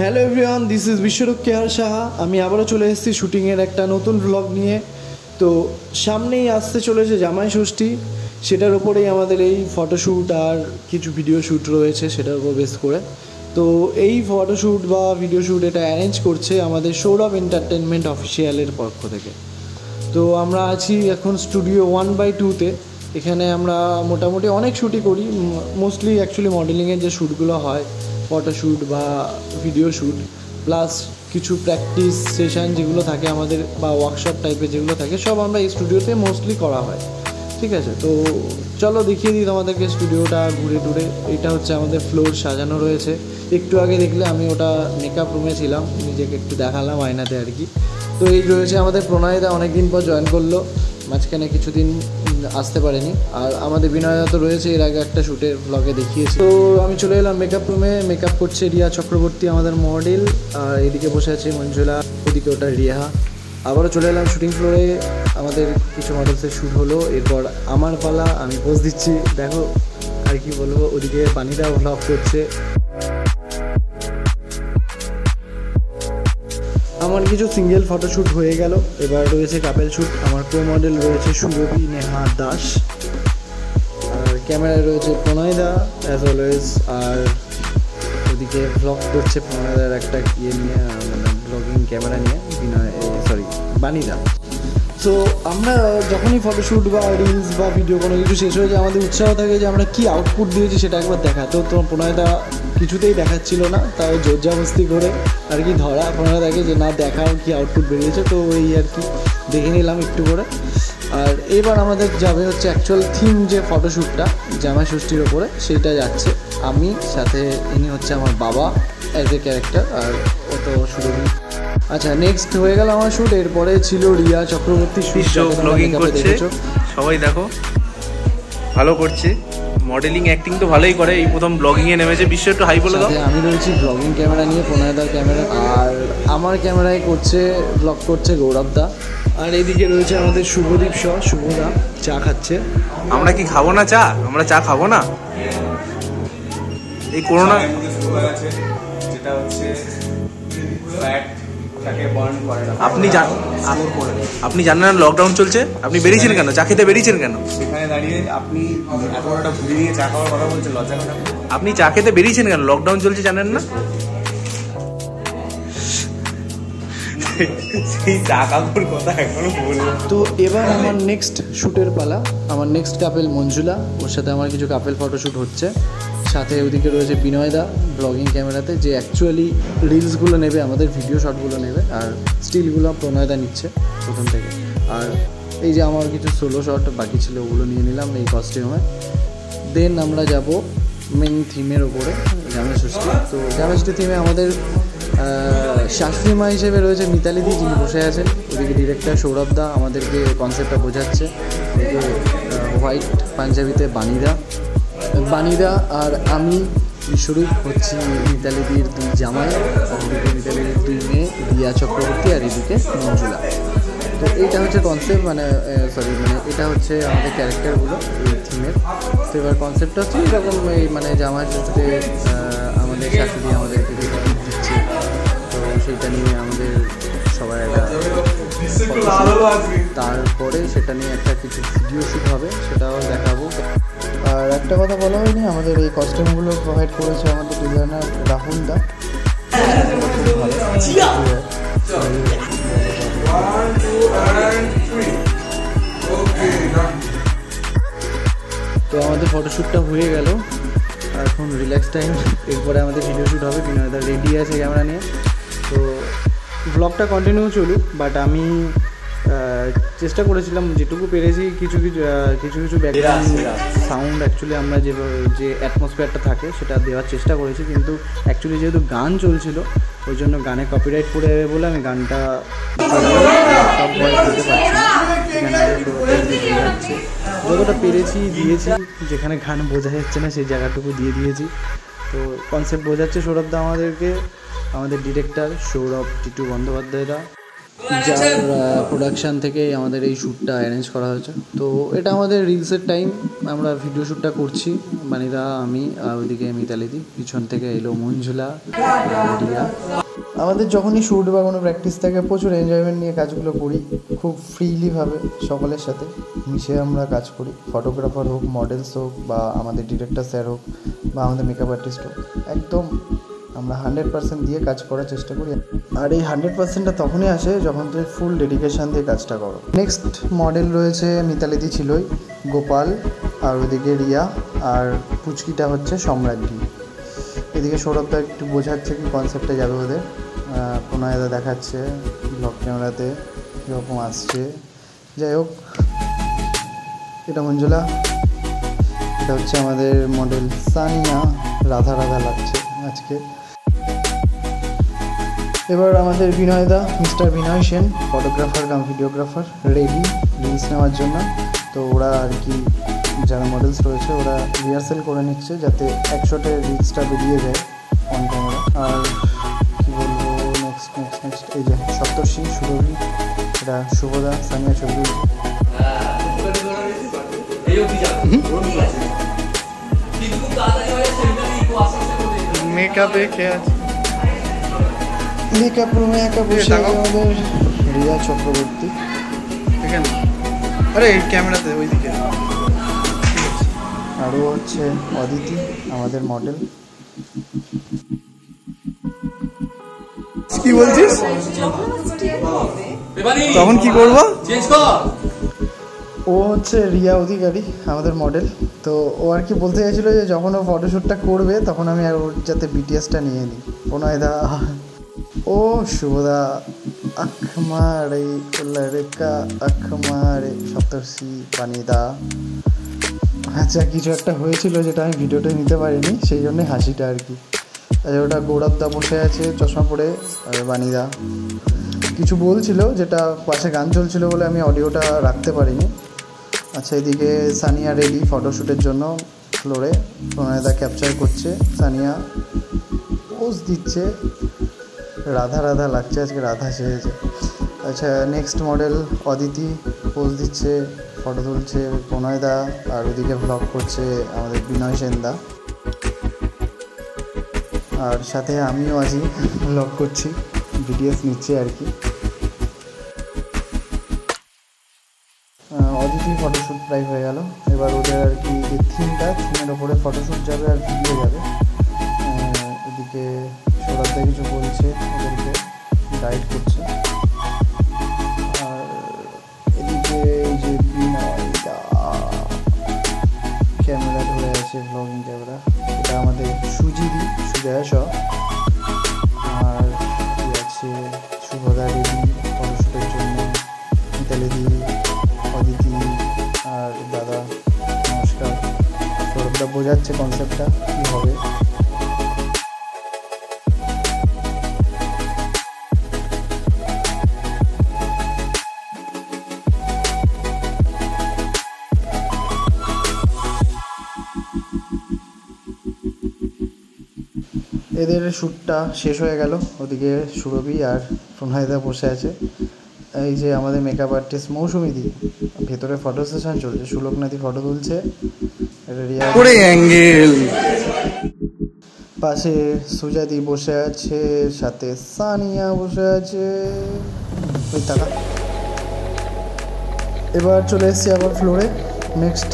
Hello everyone, this is বিশ্বরূপ কেহার সাহা। আমি আবারও চলে এসেছি শুটিংয়ের একটা নতুন ব্লগ নিয়ে। তো সামনেই আসতে চলেছে জামাই ষষ্ঠী, সেটার ওপরেই আমাদের এই ফটোশ্যুট আর কিছু ভিডিও শ্যুট রয়েছে, সেটার উপর বেস করে। তো এই ফটোশ্যুট বা ভিডিও শ্যুট এটা অ্যারেঞ্জ করছে আমাদের সৌরভ এন্টারটেনমেন্ট অফিসিয়ালের পক্ষ থেকে। তো আমরা আছি এখন স্টুডিও 1/2-তে। এখানে আমরা মোটামুটি অনেক শ্যুটই করি, মোস্টলি অ্যাকচুয়ালি মডেলিংয়ের যে শ্যুটগুলো হয়, ফটোশ্যুট বা ভিডিও শ্যুট, প্লাস কিছু প্র্যাকটিস সেশন যেগুলো থাকে আমাদের বা ওয়ার্কশপ টাইপের যেগুলো থাকে, সব আমরা এই স্টুডিওতে মোস্টলি করা হয়। ঠিক আছে, তো চলো দেখিয়ে দিই তোমাদেরকে স্টুডিওটা ঘুরে টুরে। এটা হচ্ছে আমাদের ফ্লোর সাজানো রয়েছে। একটু আগে দেখলে আমি ওটা মেকআপ রুমে ছিলাম, নিজেকে একটু দেখালাম আয়নাতে আর কি। তো এই রয়েছে আমাদের প্রণয়দা, অনেক দিন পর জয়েন করলো, মাঝখানে কিছুদিন আসতে পারেনি। আর আমাদের বিনয়দা তো রয়েছে, এর আগে একটা শ্যুটের ব্লগে দেখিয়েছি। তো আমি চলে এলাম মেকআপ রুমে। মেকআপ করছে রিয়া চক্রবর্তী, আমাদের মডেল। আর এদিকে বসে আছে মঞ্জুলা, ওদিকে ওটা রিয়া। আবারও চলে এলাম শুটিং ফ্লোরে। আমাদের কিছু মডেলসের শ্যুট হলো, এরপর আমার পালা, আমি পোজ দিচ্ছি। দেখো আর কি বলবো, ওদিকে পানিটা ভ্লগ করছে। আমার কিছু সিঙ্গেল ফটোশ্যুট হয়ে গেল, এবার রয়েছে কাপেল শ্যুট। আমার কো মডেল রয়েছে সুরভি নেহা দাস, আর ক্যামেরায় রয়েছে প্রণয়দা অ্যাজ অলওয়েজ। আর ওদিকে ব্লগ করছে প্রণয়দার একটা ইয়ে নিয়ে, মানে ব্লগিং ক্যামেরা নিয়ে বানিদা। সো আমরা যখনই ফটোশ্যুট বা রিলস বা ভিডিও কোনো কিছু শেষ হয়ে যায়, আমাদের উৎসাহ থাকে যে আমরা কী আউটপুট দিয়েছি সেটা একবার দেখা। তো তোমার প্রণয়দা কিছুতেই দেখাচ্ছিল না, তাও জোরজাবস্তি করে আর কি ধরা প্রণয়দাকে যে না দেখাও কী আউটপুট বেরিয়েছে। তো এই আর কি দেখে নিলাম একটু করে। আর এবার আমাদের যাবে হচ্ছে অ্যাকচুয়াল থিম, যে ফটোশ্যুটটা জামাই ষষ্ঠীর ওপরে, সেইটা যাচ্ছে। আমি সাথে ইনি হচ্ছে আমার বাবা অ্যাজ এ ক্যারেক্টার, আর অত সুরভি। আচ্ছা, নেক্সট হয়ে গেল আমার শ্যুট। এরপরে ছিল রিয়া চক্রবর্তী ব্লগিং করছে, সবাই দেখো ভালো করছে, মডেলিং অ্যাক্টিং তো ভালোই করে। এই প্রথম ব্লগিংয়ে নেমেছে। বিশ্ব একটু হাই বলে দাও। আমি রয়েছি ব্লগিং ক্যামেরা নিয়ে, প্রণয়দার ক্যামেরা, আর আমার ক্যামেরায় করছে ব্লগ করছে গৌরবদা। আর এইদিকে রয়েছে আমাদের শুভদীপ শুভদা, চা খাচ্ছে। আমরা কি খাবো না চা? আমরা চা খাবো না? এই করোনা যেটা হচ্ছে আপনি জানেন না লকডাউন চলছে, আপনি বেরিয়েছেন কেন? চা খেতে বেরিয়েছেন কেন? সেখানে দাঁড়িয়ে আপনি এতটা ঘুরে নিয়ে চা খাওয়ার কথা বলছেন, লজ্জা করে? আপনি চা খেতে বেরিয়েছেন কেন? লকডাউন চলছে জানেন না? সেই চা কাপড় কথা এখনো বলবো। তো এবার আমার নেক্সট শ্যুটের পালা। আমার নেক্সট কাপেল মঞ্জুলা, ওর সাথে আমার কিছু কাপেল ফটোশ্যুট হচ্ছে। সাথে ওদিকে রয়েছে বিনয়দা ব্লগিং ক্যামেরাতে, যে অ্যাকচুয়ালি রিলসগুলো নেবে, আমাদের ভিডিও শটগুলো নেবে, আর স্টিলগুলো প্রণয়দা নিচ্ছে প্রথম থেকে। আর এই যে আমার কিছু সোলো শট বাকি ছিল, ওগুলো নিয়ে নিলাম এই কস্টিউমে। দেন আমরা যাব মেন থিমের ওপরে, জামাই ষষ্ঠী। তো জামাই ষষ্ঠী থিমে আমাদের শাশুড়ি মা হিসেবে রয়েছে মিতালি দি, যিনি বসে আছেন। ওদিকে ডিরেক্টর সৌরভদা আমাদেরকে কনসেপ্টটা বোঝাচ্ছে। এদিকে হোয়াইট পাঞ্জাবিতে বানিদা আর আমি বিশ্বরূপ হচ্ছি মিতালিদির দুই জামাই, আর এদিকে মিতালিদির দুই মেয়ে রিয়া চক্রবর্তী, আর এদিকে মঞ্জুলা। তো এইটা হচ্ছে কনসেপ্ট, মানে এটা হচ্ছে আমাদের ক্যারেক্টারগুলো এই থিমের। তো এবার কনসেপ্টটা হচ্ছে এরকম, এই মানে জামাই ষষ্ঠীতে আমাদের শাশুড়ি আমাদেরকে দিচ্ছে, তো সেইটা নিয়ে আমাদের সবাই একটা, তারপরে সেটা নিয়ে একটা কিছু ভিডিও শ্যুট হবে, সেটাও দেখাবো। আর একটা কথা বলা হয়নি, আমাদের এই কস্টিউমগুলো প্রোভাইড করেছে আমাদের ডিজাইনার রাহুল দা। তো আমাদের ফটোশ্যুটটা হয়ে গেল, এখন রিল্যাক্স টাইম। এরপরে আমাদের ভিডিও শ্যুট হবে, বিনয়দা রেডি আছে ক্যামেরা নিয়ে। তো ব্লগটা কন্টিনিউ চলুক, বাট আমি চেষ্টা করেছিলাম যেটুকু পেরেছি, কিছু ব্যাকগ্রাউন্ড সাউন্ড অ্যাকচুয়ালি আমরা যে অ্যাটমসফিয়ারটা থাকে সেটা দেওয়ার চেষ্টা করেছি। কিন্তু অ্যাকচুয়ালি যেহেতু গান চলছিল, ওই জন্য গানে কপিরাইট পড়ে যাবে বলে আমি গানটা সব ভয়েস দিতে পারছি না। যতটা পেরেছি দিয়েছি, যেখানে গান বোঝা যাচ্ছে না সেই জায়গাটুকু দিয়ে দিয়েছি। তো কনসেপ্ট বোঝাচ্ছে সৌরভদা আমাদেরকে, আমাদের ডিরেক্টর সৌরভ টিটু বন্দ্যোপাধ্যায়রা। যার প্রোডাকশান থেকে আমাদের এই শ্যুটটা অ্যারেঞ্জ করা হয়েছে। তো এটা আমাদের রিলসের টাইম, আমরা ভিডিও শ্যুটটা করছি, বানিদা, আমি, আর ওইদিকে মিতালিদি, পিছন থেকে এলো মঞ্জুলা, রিয়া। আমাদের যখনই শ্যুট বা কোনো প্র্যাকটিস থাকে প্রচুর এনজয়মেন্ট নিয়ে কাজগুলো করি, খুব ফ্রিলিভাবে সকলের সাথে মিশে আমরা কাজ করি। ফটোগ্রাফার হোক, মডেলস হোক, বা আমাদের ডিরেক্টর স্যার হোক, বা আমাদের মেকআপ আর্টিস্ট হোক, একদম আমরা 100% দিয়ে কাজ করার চেষ্টা করি। আর এই 100%টা তখনই আসে যখন তুমি ফুল ডেডিকেশান দিয়ে কাজটা করো। নেক্সট মডেল রয়েছে মিতালিদি ছিলই, গোপাল, আর ওইদিকে রিয়া, আর পুচকিটা হচ্ছে সম্রাজ্ঞী। এদিকে সৌরভদা একটু বোঝাচ্ছে কি কনসেপ্টে যাবে ওদের, প্রণয়দা দেখাচ্ছে ব্লগ ক্যামেরাতে কীরকম আসছে। যাই হোক, এটা মঞ্জুলা, এটা হচ্ছে আমাদের মডেল সানিয়া, রাধা রাধা লাগছে আজকে। এবার আমাদের বিনয়দা, মিস্টার বিনয় সেন, ফটোগ্রাফার কাম ভিডিওগ্রাফার, রেডি রিলস নেওয়ার জন্য। তো ওরা আর কি যারা মডেলস রয়েছে ওরা রিহার্সেল করে নিচ্ছে যাতে একশোটে রিলসটা বেরিয়ে যায় অন ক্যামেরা। আর কী বলবো, নেক্সট এই যে সপ্তর্ষি, সুরভি, এটা শুভদা, সানিয়া ছবি। মেকআপে কে আছে? মেকআপ রুমে একা বসে আমাদের রিয়া চক্রবর্তী, এখানে, আরে ক্যামেরাতে ওইদিকে। আরও হচ্ছে অদিতি, আমাদের মডেল। কি বলছিস? তখন কি করবো? ও হচ্ছে রিয়া অধিকারী, আমাদের মডেল। তো ও আর কি বলতে চাইছিলো যে যখন ও ফটোশ্যুটটা করবে তখন আমি আর ওর যাতে বিটিএসটা নিয়ে নিই। প্রণয়দা, ও শুভদা, আখমারে রেখা, আখমারে সপ্তর্ষি, বানিদা। আচ্ছা, কিছু একটা হয়েছিল যেটা আমি ভিডিওটা নিতে পারিনি, সেই জন্যে হাসিটা আর কি। আচ্ছা, ওটা গৌরবদা বসে আছে চশমা পরে, আর বানিদা কিছু বলছিল যেটা পাশে গান চলছিল বলে আমি অডিওটা রাখতে পারিনি। আচ্ছা, এদিকে সানিয়া রেডি ফটোশ্যুটের জন্য ফ্লোরে, প্রণয়দা ক্যাপচার করছে, সানিয়া পোজ দিচ্ছে, রাধা রাধা লাগছে আজকে, রাধা সেজেছে। আচ্ছা, নেক্সট মডেল অদিতি পোজ দিচ্ছে, ফটো তুলছে প্রণয়দা, আর ওদিকে ভ্লগ করছে আমাদের বিনয় সেনদা, আর সাথে আমিও আছি ভ্লগ করছি, ভিডিওস নিচ্ছে আর কি। অদিতি ফটোশ্যুট প্রায় হয়ে গেল। এবার ওদের আর কি যে থিমের ওপরে ফটোশ্যুট যাবে আর ভিডিও যাবে। এদিকে সৌরভদা কিছু বলছে, ওদেরকে গাইড করছে। আর এদিকে এই যে বিনয়দা ক্যামেরা ধরে আছে, ব্লগিং ক্যামেরা, এটা আমাদের সুজিদি, সুজয়া শ। আর কি আছে, শুভদা রেডি ফটোশ্যুটের জন্য, মিতালিদি, অদিতি, আর দাদা নমস্কার। সৌরভদা বোঝাচ্ছে কনসেপ্টটা কী হবে। এদের শ্যুটটা শেষ হয়ে গেল। ওদিকে সুরভি আর প্রণয়দা বসে আছে। এই যে আমাদের মেকআপ আর্টিস্ট মৌসুমিদি, ভেতরে ফটো সেশন চলছে, সুলোকনাথি ফটো তুলছে, পাশে সুজাদি বসে আছে, সাথে সানিয়া বসে আছে, ওই টাকা। এবার চলে এসেছি আবার ফ্লোরে। নেক্সট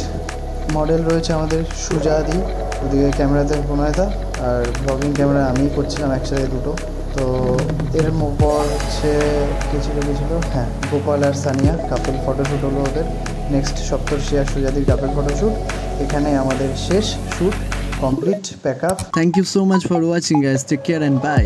মডেল রয়েছে আমাদের সুজাদি, ওদিকে ক্যামেরাতে প্রণয়দা, আর ব্লগিং ক্যামেরা আমিই করছিলাম একসাথে দুটো। তো এর পর হচ্ছে কে ছিল, হ্যাঁ, গোপাল আর সানিয়া কাপল ফটোশ্যুট হলো ওদের। নেক্সট সপ্তর্ষি আর সুজাদির কাপল ফটোশ্যুট। এখানে আমাদের শেষ shoot complete, pack up. Thank you so much for watching guys, take care and by.